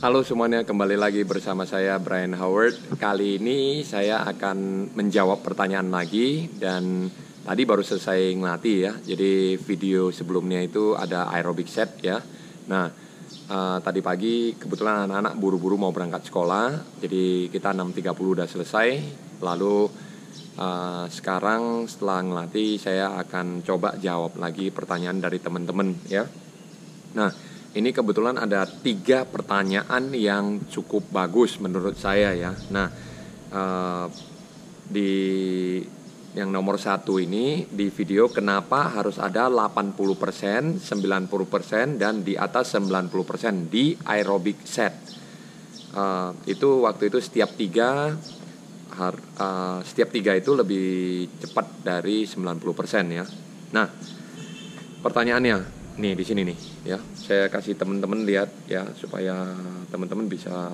Halo semuanya, kembali lagi bersama saya Brian Howard. Kali ini saya akan menjawab pertanyaan lagi. Dan tadi baru selesai ngelatih ya. Jadi video sebelumnya itu ada aerobic set ya. Nah tadi pagi kebetulan anak-anak buru-buru mau berangkat sekolah. Jadi kita 6.30 udah selesai. Lalu sekarang setelah ngelatih saya akan coba jawab lagi pertanyaan dari teman-teman ya. Nah, ini kebetulan ada 3 pertanyaan yang cukup bagus menurut saya ya. Nah, di yang nomor 1 ini di video, kenapa harus ada 80%, 90% dan di atas 90% di aerobic set. Itu waktu itu setiap 3 itu lebih cepat dari 90% ya. Nah, pertanyaannya nih di sini nih ya, saya kasih teman-teman lihat ya supaya teman-teman bisa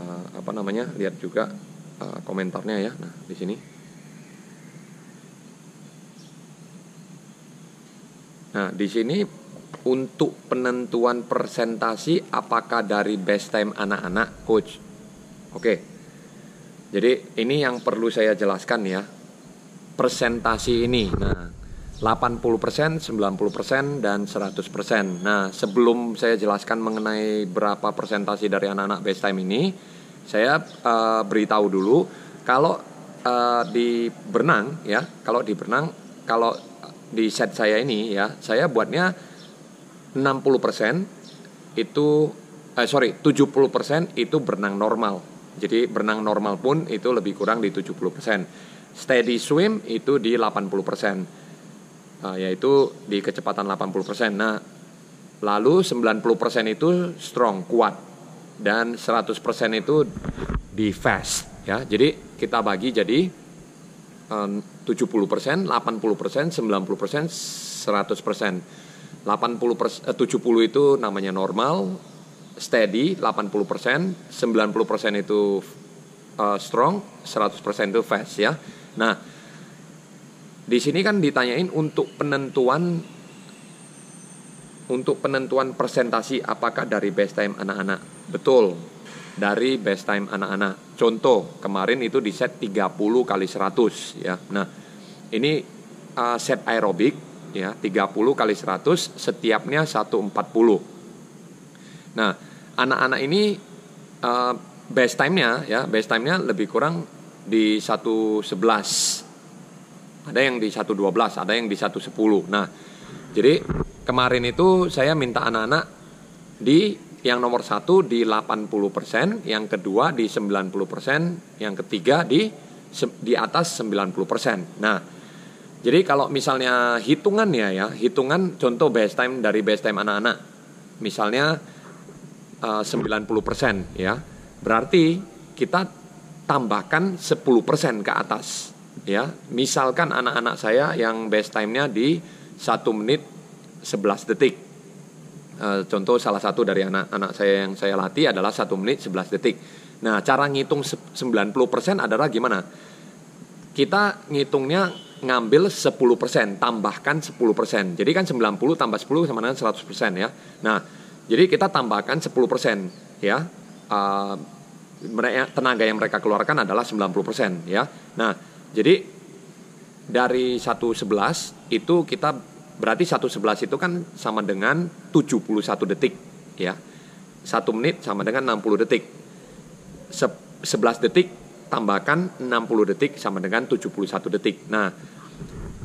lihat juga komentarnya ya. Nah di sini. Nah di sini untuk penentuan presentasi apakah dari best time anak-anak, coach. Oke. Jadi ini yang perlu saya jelaskan ya. Presentasi ini. Nah 80%, 90% dan 100%. Nah, sebelum saya jelaskan mengenai berapa persentase dari anak-anak best time ini, saya beritahu dulu kalau di berenang ya, kalau di set saya ini ya, saya buatnya 60% itu 70% itu berenang normal. Jadi berenang normal pun itu lebih kurang di 70%. Steady swim itu di 80%. Yaitu di kecepatan 80%. Nah, lalu 90% itu strong, kuat. Dan 100% itu di fast ya. Jadi kita bagi jadi 70%, 80%, 90%, 100%. 70 itu namanya normal, steady 80%, 90% itu strong, 100% itu fast ya. Nah, di sini kan ditanyain untuk penentuan presentasi apakah dari best time anak-anak. Betul, dari best time anak-anak. Contoh, kemarin itu di set 30 kali 100 ya. Nah, ini set aerobik ya, 30 kali 100, setiapnya 140. Nah, anak-anak ini best time-nya lebih kurang di 111. Ada yang di 112, ada yang di 110. Nah, jadi kemarin itu saya minta anak-anak di yang nomor 1 di 80%, yang kedua di 90%, yang ketiga di atas 90%. Nah, jadi kalau misalnya hitungan contoh best time dari best time anak-anak, misalnya 90% ya, berarti kita tambahkan 10% ke atas. Ya, misalkan anak-anak saya yang best time-nya di 1 menit 11 detik. Contoh salah satu dari anak-anak saya yang saya latih adalah 1 menit 11 detik. Nah, cara ngitung 90% adalah gimana? Kita ngitungnya ngambil 10%, tambahkan 10%. Jadi kan 90 tambah 10 sama dengan 100% ya. Nah, jadi kita tambahkan 10% ya. Tenaga yang mereka keluarkan adalah 90% ya. Nah, jadi dari 111 itu kita berarti 111 itu kan sama dengan 71 detik ya. 1 menit sama dengan 60 detik. 11 detik tambahkan 60 detik sama dengan 71 detik. Nah,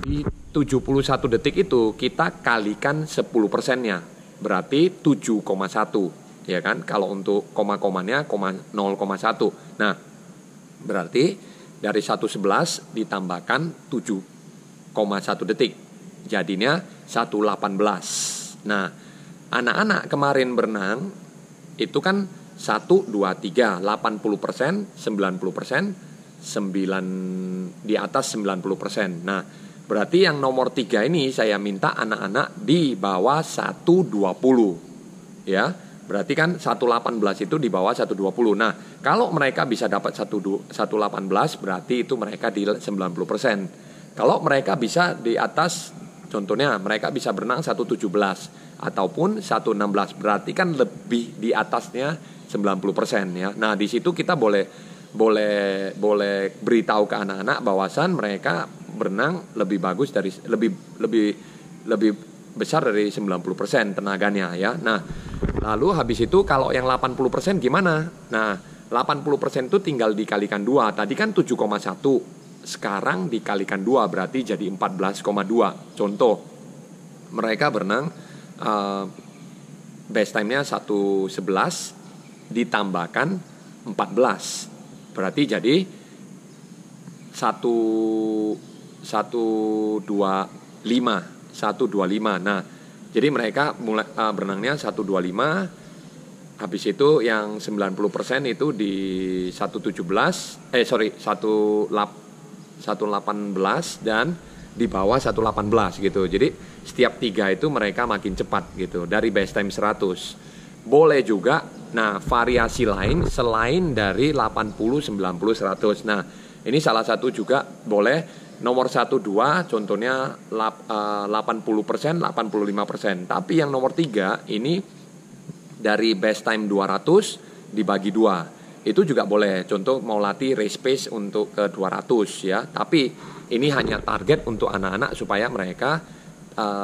di 71 detik itu kita kalikan 10%-nya. Berarti 7,1 ya kan. Kalau untuk koma-komanya 0,1. Nah, berarti dari 111 ditambahkan 7,1 detik. Jadinya 118. Nah, anak-anak kemarin berenang itu kan 1, 2, 3, 80%, 90%, di atas 90%. Nah, berarti yang nomor 3 ini saya minta anak-anak di bawah 120. Ya. Berarti kan 118 itu di bawah 120. Nah, kalau mereka bisa dapat 118 berarti itu mereka di 90%. Kalau mereka bisa di atas, contohnya mereka bisa berenang 117 ataupun 116, berarti kan lebih di atasnya 90% ya. Nah, di situ kita boleh beritahu ke anak-anak bahwasan mereka berenang lebih bagus dari lebih besar dari 90% tenaganya ya. Nah, lalu habis itu kalau yang 80% gimana? Nah, 80% itu tinggal dikalikan 2. Tadi kan 7,1. Sekarang dikalikan 2 berarti jadi 14,2. Contoh, mereka berenang best time-nya 1:11 ditambahkan 14. Berarti jadi 125. Nah, jadi mereka mulai berenangnya 125. Habis itu yang 90% itu di 118 dan di bawah 118 gitu. Jadi setiap 3 itu mereka makin cepat gitu dari best time 100. Boleh juga variasi lain selain dari 80, 90, 100. Nah, ini salah satu juga boleh nomor 1, 2 contohnya 80%, 85%. Tapi yang nomor 3 ini dari best time 200 dibagi 2. Itu juga boleh. Contoh mau latih race pace untuk ke 200 ya. Tapi ini hanya target untuk anak-anak supaya mereka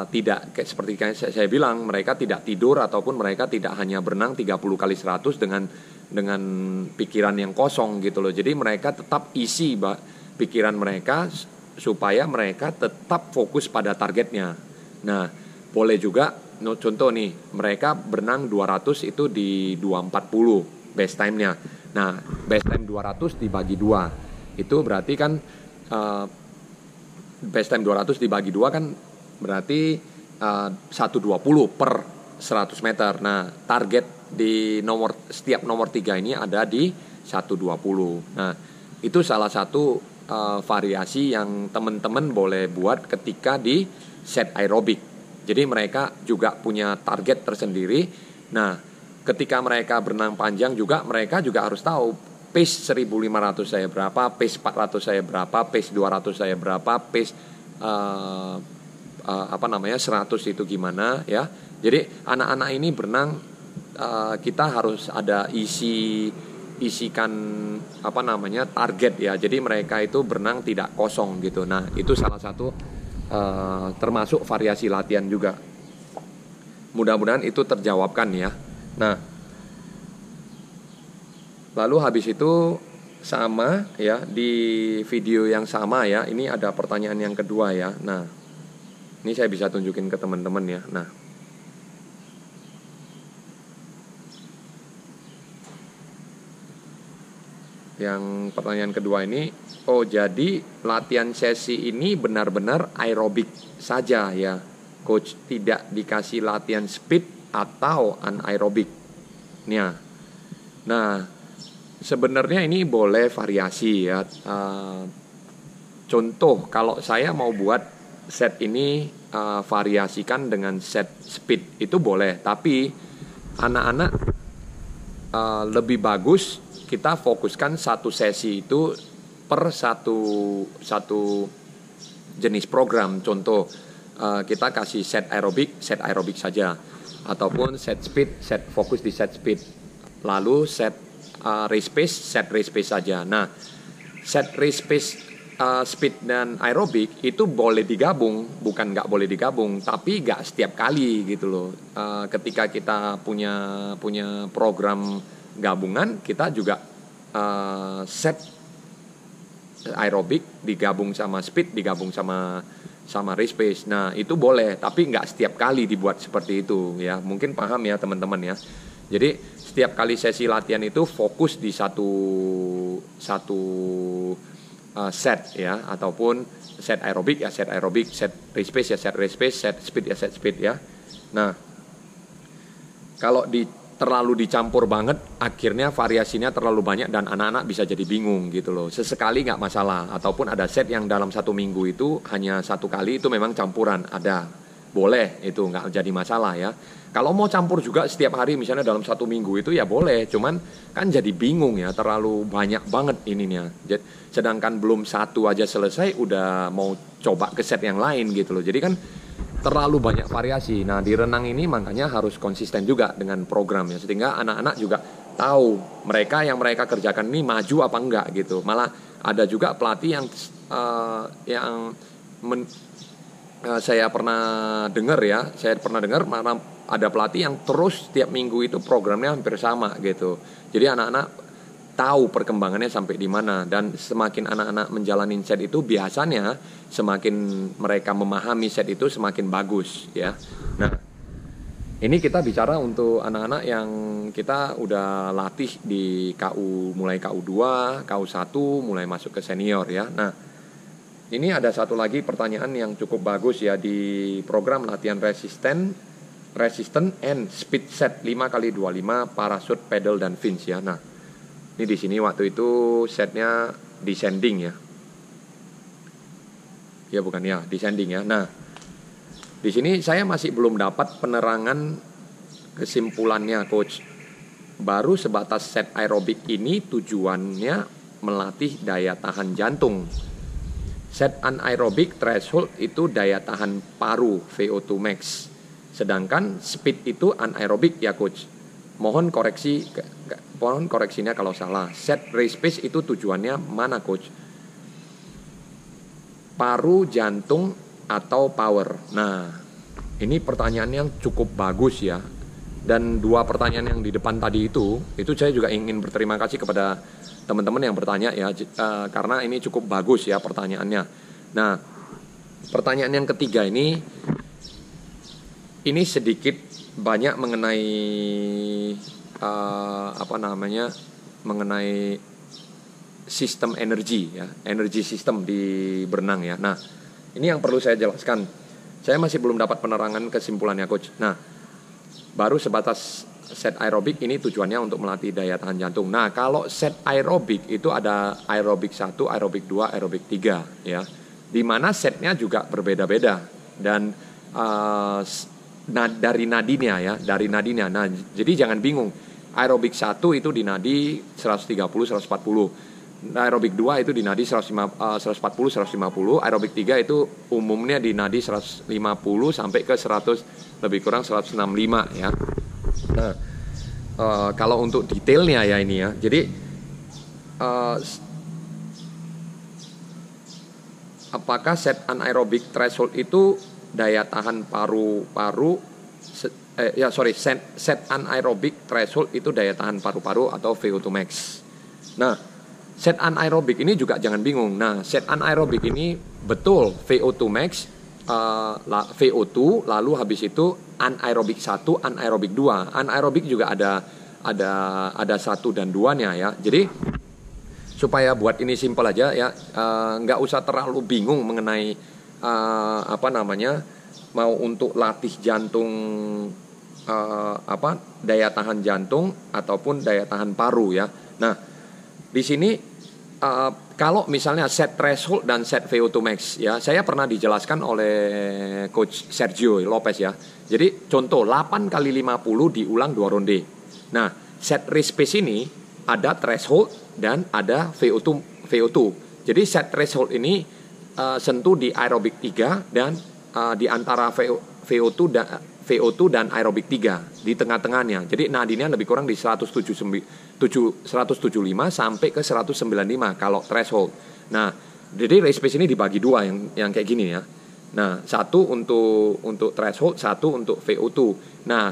tidak seperti saya bilang, mereka tidak tidur ataupun mereka tidak hanya berenang 30 kali 100 dengan pikiran yang kosong gitu loh. Jadi mereka tetap isi pikiran mereka supaya mereka tetap fokus pada targetnya. Nah, boleh juga contoh nih, mereka berenang 200 itu di 240 best time-nya. Nah, best time 200 dibagi 2. Itu berarti kan best time 200 dibagi 2 kan berarti 120 per 100 meter. Nah, target di setiap nomor 3 ini ada di 120. Nah, itu salah satu variasi yang teman-teman boleh buat ketika di set aerobik. Jadi mereka juga punya target tersendiri. Nah, ketika mereka berenang panjang juga, mereka juga harus tahu pace 1500 saya berapa, pace 400 saya berapa, pace 200 saya berapa, pace 100 itu gimana ya. Jadi anak-anak ini berenang kita harus ada isikan target ya. Jadi mereka itu berenang tidak kosong gitu. Nah, itu salah satu termasuk variasi latihan juga. Mudah-mudahan itu terjawabkan ya. Nah, lalu habis itu sama ya, di video yang sama ya, ini ada pertanyaan yang kedua ya. Nah, ini saya bisa tunjukin ke teman-teman ya. Nah, yang pertanyaan kedua ini, jadi latihan sesi ini benar-benar aerobik saja ya, coach, tidak dikasih latihan speed atau anaerobik. Nah, sebenarnya ini boleh variasi ya. Contoh, kalau saya mau buat set ini variasikan dengan set speed itu boleh, tapi anak-anak lebih bagus kita fokuskan satu sesi itu per satu jenis program. Contoh, kita kasih set aerobik saja, ataupun set speed, set fokus di set speed, lalu set race pace saja. Nah, set race pace, speed dan aerobik itu boleh digabung, bukan nggak boleh digabung, tapi nggak setiap kali gitu loh. Ketika kita punya program gabungan, kita juga set aerobik digabung sama speed, digabung sama race pace. Nah, itu boleh, tapi nggak setiap kali dibuat seperti itu ya. Mungkin paham ya teman-teman ya. Jadi setiap kali sesi latihan itu fokus di satu set ya, ataupun set aerobik, set race pace ya, set race pace, set speed ya, set speed ya. Nah, kalau terlalu dicampur banget, akhirnya variasinya terlalu banyak dan anak-anak bisa jadi bingung gitu loh. Sesekali nggak masalah, ataupun ada set yang dalam 1 minggu itu hanya 1 kali, itu memang campuran, ada, boleh, itu nggak jadi masalah ya. Kalau mau campur juga setiap hari misalnya dalam 1 minggu itu ya boleh, cuman kan jadi bingung ya, terlalu banyak banget ininya. Sedangkan belum 1 aja selesai udah mau coba ke set yang lain gitu loh. Jadi kan terlalu banyak variasi. Nah, di renang ini makanya harus konsisten juga dengan programnya, sehingga anak-anak juga tahu mereka kerjakan ini maju apa enggak gitu. Malah ada juga pelatih saya pernah dengar mana ada pelatih yang terus tiap minggu itu programnya hampir sama gitu. Jadi anak-anak tahu perkembangannya sampai di mana, dan semakin anak-anak menjalani set itu biasanya semakin mereka memahami set itu semakin bagus ya. Nah, ini kita bicara untuk anak-anak yang kita udah latih di KU, mulai KU2, KU1, mulai masuk ke senior ya. Nah, ini ada satu lagi pertanyaan yang cukup bagus ya di program latihan resisten and speed set 5x25 parachute, pedal dan fins ya. Nah, ini di sini waktu itu setnya descending ya. Ya bukan ya, descending ya. Nah, di sini saya masih belum dapat penerangan kesimpulannya coach. Baru sebatas set aerobik ini tujuannya melatih daya tahan jantung. Set anaerobic threshold itu daya tahan paru VO2 max. Sedangkan speed itu anaerobic ya coach. Mohon koreksinya kalau salah. Set race pace itu tujuannya mana coach? Paru, jantung atau power. Nah, ini pertanyaan yang cukup bagus ya. Dan dua pertanyaan yang di depan tadi itu saya juga ingin berterima kasih kepada teman-teman yang bertanya ya, karena ini cukup bagus ya pertanyaannya. Nah, pertanyaan yang ketiga ini sedikit banyak mengenai mengenai sistem energi ya, energi sistem di berenang ya. Nah, ini yang perlu saya jelaskan. Saya masih belum dapat penerangan kesimpulannya coach. Nah, baru sebatas set aerobik ini tujuannya untuk melatih daya tahan jantung. Nah, kalau set aerobik itu ada aerobik 1, aerobik 2, aerobik 3 ya. Di mana setnya juga berbeda-beda dan dari nadinya ya, dari nadinya. Nah, jadi jangan bingung. Aerobik 1 itu di nadi 130 140. Aerobik 2 itu di nadi 140 150. Aerobik 3 itu umumnya di nadi 150 sampai ke 100 lebih kurang 165 ya. Nah, kalau untuk detailnya ya ini ya, jadi apakah set anaerobic threshold itu daya tahan set anaerobic threshold itu daya tahan paru-paru atau VO2 max. Nah, set anaerobic ini juga jangan bingung. Nah, set anaerobic ini betul VO2 max, VO2, lalu habis itu anaerobik 1, anaerobik 2. Anaerobik juga ada 1 dan 2-nya ya. Jadi supaya buat ini simpel aja ya, nggak usah terlalu bingung mengenai mau untuk latih jantung, daya tahan jantung ataupun daya tahan paru ya. Nah, di sini kalau misalnya set threshold dan set VO2 max ya, saya pernah dijelaskan oleh coach Sergio Lopez ya. Jadi contoh 8 kali 50 diulang 2 ronde. Nah, set race pace ini ada threshold dan ada VO2. Jadi set threshold ini sentuh di aerobik 3 dan di antara VO2 dan aerobik 3 di tengah-tengahnya. Jadi nadinya lebih kurang di 175 sampai ke 195 kalau threshold. Nah, jadi race pace ini dibagi 2 yang kayak gini ya. Nah, 1 untuk threshold, 1 untuk VO2. Nah,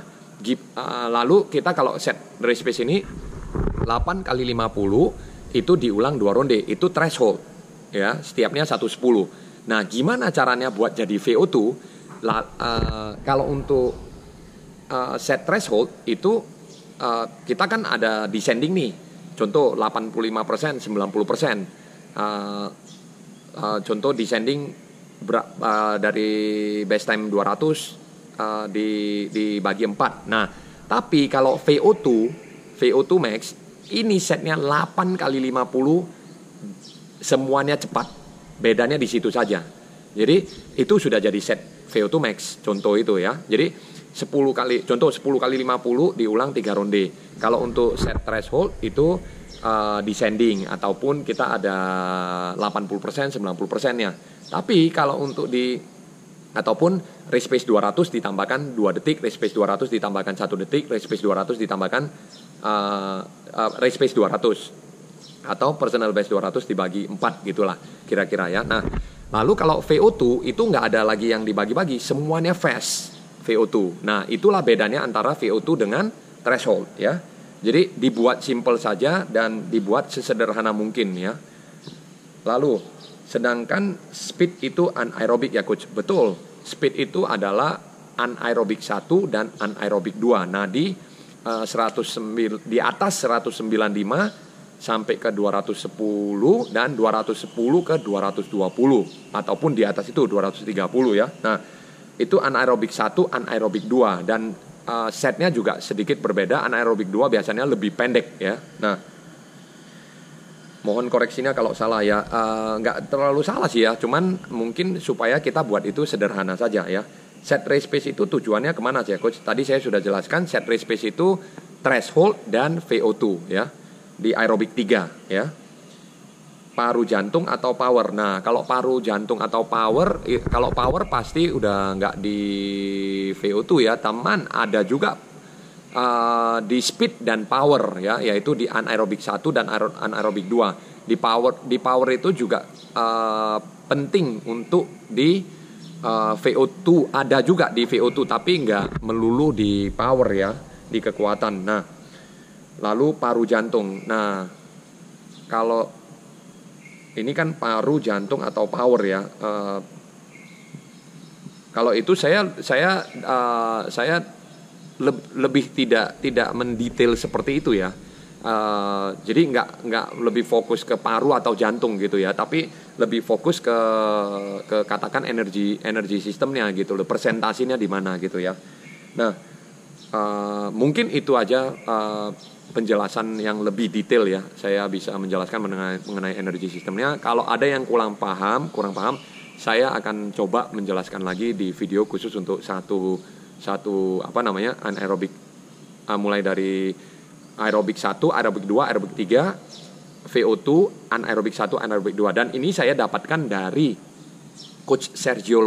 lalu kita kalau set race pace ini 8 kali 50 itu diulang 2 ronde, itu threshold ya, setiapnya 110. Nah, gimana caranya buat jadi VO2? Kalau untuk set threshold itu kita kan ada descending nih. Contoh 85%, 90%. Contoh descending dari base time 200 dibagi 4. Nah, tapi kalau VO2 max ini setnya 8 kali 50 semuanya cepat. Bedanya di situ saja. Jadi itu sudah jadi set VO2 max. Contoh itu ya. Jadi 10 kali 50 diulang 3 ronde. Kalau untuk set threshold itu descending ataupun kita ada 80%, 90%-nya. Tapi kalau untuk di Ataupun race pace 200 ditambahkan 2 detik, race pace 200 ditambahkan 1 detik, race pace 200 ditambahkan race pace 200, atau personal best 200 dibagi 4 gitulah kira-kira ya. Nah, lalu kalau VO2 itu nggak ada lagi yang dibagi-bagi, semuanya fast VO2. Nah, itulah bedanya antara VO2 dengan threshold ya. Jadi dibuat simple saja dan dibuat sesederhana mungkin ya. Lalu sedangkan speed itu anaerobik ya coach. Betul. Speed itu adalah anaerobik 1 dan anaerobik 2. Nah, di 109 di atas 195 sampai ke 210 dan 210 ke 220 ataupun di atas itu 230 ya. Nah, itu anaerobik 1, anaerobik 2 dan setnya juga sedikit berbeda. Anaerobik 2 biasanya lebih pendek ya. Nah, mohon koreksinya kalau salah ya, nggak terlalu salah sih ya, cuman mungkin supaya kita buat itu sederhana saja ya. Set race pace itu tujuannya kemana sih ya coach? Tadi saya sudah jelaskan set race pace itu threshold dan VO2 ya, di aerobik 3 ya. Paru jantung atau power. Nah, kalau paru jantung atau power, kalau power pasti udah nggak di VO2 ya, teman. Ada juga di speed dan power ya, yaitu di anaerobik 1 dan anaerobik 2. Di power itu juga penting untuk di VO2, ada juga di VO2 tapi nggak melulu di power ya, di kekuatan. Nah, lalu paru jantung. Nah, kalau ini kan paru jantung atau power ya. Kalau itu saya lebih tidak mendetail seperti itu ya. Jadi nggak lebih fokus ke paru atau jantung gitu ya, tapi lebih fokus ke katakan energi sistemnya gitu loh, persentasinya di mana gitu ya. Nah, mungkin itu aja penjelasan yang lebih detail ya. Saya bisa menjelaskan mengenai energi sistemnya. Kalau ada yang kurang paham, saya akan coba menjelaskan lagi di video khusus untuk satu anaerobik, mulai dari aerobik 1, aerobik 2, aerobik 3, VO2, anaerobik 1, anaerobik 2. Dan ini saya dapatkan dari Coach Sergio